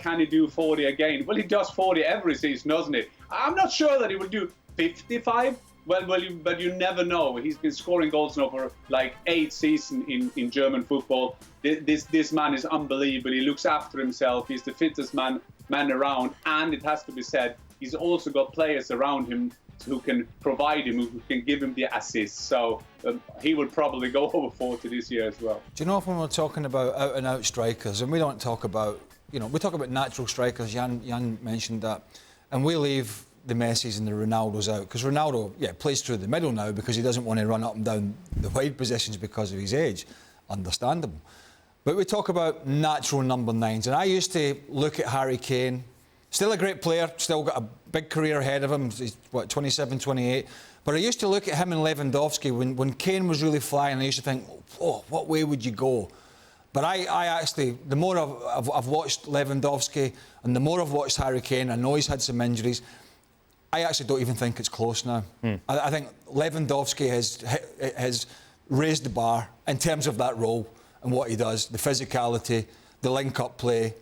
can he do 40 again? Well, he does 40 every season, doesn't he? I'm not sure that he will do 55. But you never know. He's been scoring goals now for like 8 seasons in German football. This man is unbelievable. He looks after himself. He's the fittest man around. And it has to be said, he's also got players around him who can provide him, who can give him the assists. So he will probably go over 40 this year as well. Do you know, when we're talking about out-and-out strikers, and we don't talk about, we talk about natural strikers, Jan mentioned that, and we leave the Messis and the Ronaldos out, because Ronaldo, plays through the middle now because he doesn't want to run up and down the wide positions because of his age. Understandable. But we talk about natural number 9s, and I used to look at Harry Kane, still a great player, still got a big career ahead of him, he's, 27, 28, but I used to look at him and Lewandowski when Kane was really flying, I used to think, oh, what way would you go? But I actually, the more I've watched Lewandowski and the more I've watched Harry Kane, I know he's had some injuries, I actually don't even think it's close now. I think Lewandowski has raised the bar in terms of that role and what he does, the physicality, the link-up play,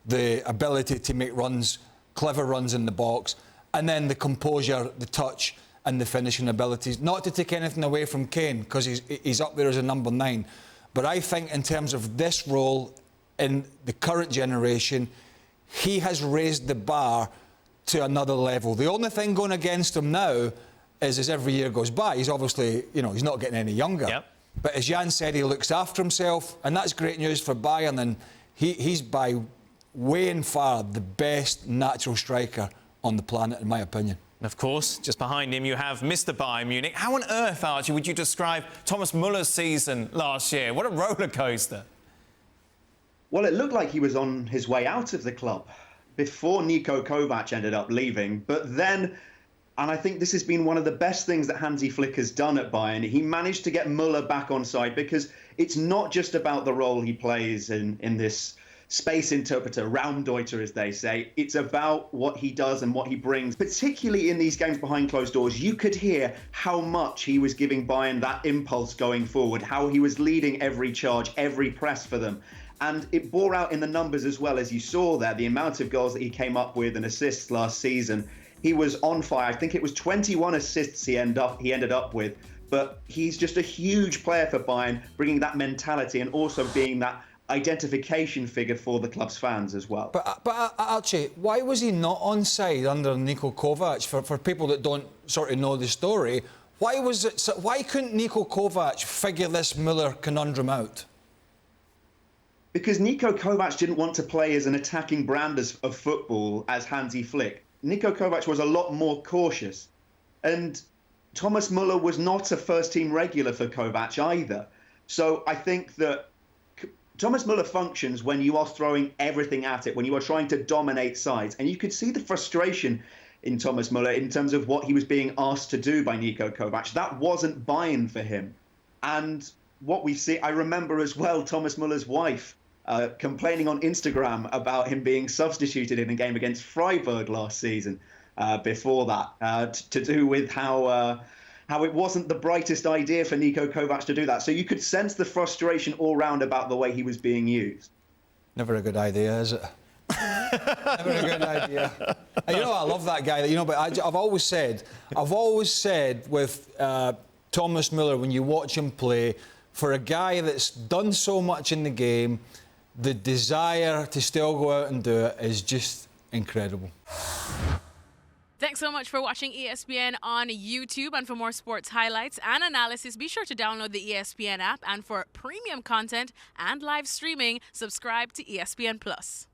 the ability to make runs, clever runs in the box, and then the composure, the touch and the finishing abilities. Not to take anything away from Kane, because he's up there as a number 9. But I think in terms of this role in the current generation, he has raised the bar to another level. The only thing going against him now is as every year goes by, he's obviously, he's not getting any younger. Yep. But as Jan said, he looks after himself, and that's great news for Bayern, and he's by way and far the best natural striker on the planet, in my opinion. And of course, just behind him, you have Mr. Bayern Munich. How on earth, Archie, would you describe Thomas Muller's season last year? What a roller coaster. Well, it looked like he was on his way out of the club before Niko Kovac ended up leaving. But then, and I think this has been one of the best things that Hansi Flick has done at Bayern, he managed to get Muller back on side, because it's not just about the role he plays in this space interpreter, Raumdeuter, as they say. It's about what he does and what he brings, particularly in these games behind closed doors. You could hear how much he was giving Bayern that impulse going forward, how he was leading every charge, every press for them. And it bore out in the numbers as well, as you saw there, the amount of goals that he came up with and assists last season. He was on fire. I think it was 21 assists he ended up with. But he's just a huge player for Bayern, bringing that mentality and also being that identification figure for the club's fans as well. But Archie, why was he not on side under Niko Kovac? For people that don't sort of know the story, why couldn't Niko Kovac figure this Muller conundrum out? Because Niko Kovac didn't want to play as an attacking brand of football as Hansi Flick. Niko Kovac was a lot more cautious. And Thomas Muller was not a first-team regular for Kovac either. So I think that Thomas Muller functions when you are throwing everything at it, when you are trying to dominate sides. And you could see the frustration in Thomas Muller in terms of what he was being asked to do by Niko Kovac. That wasn't Bayern for him. And what we see, I remember as well Thomas Muller's wife complaining on Instagram about him being substituted in a game against Freiburg last season before that, to do with how it wasn't the brightest idea for Niko Kovac to do that. So you could sense the frustration all round about the way he was being used. Never a good idea, is it? Never a good idea. And I love that guy. But I've always said with Thomas Muller, when you watch him play, for a guy that's done so much in the game, the desire to still go out and do it is just incredible. Thanks so much for watching ESPN on YouTube. And for more sports highlights and analysis, be sure to download the ESPN app. And for premium content and live streaming, subscribe to ESPN+.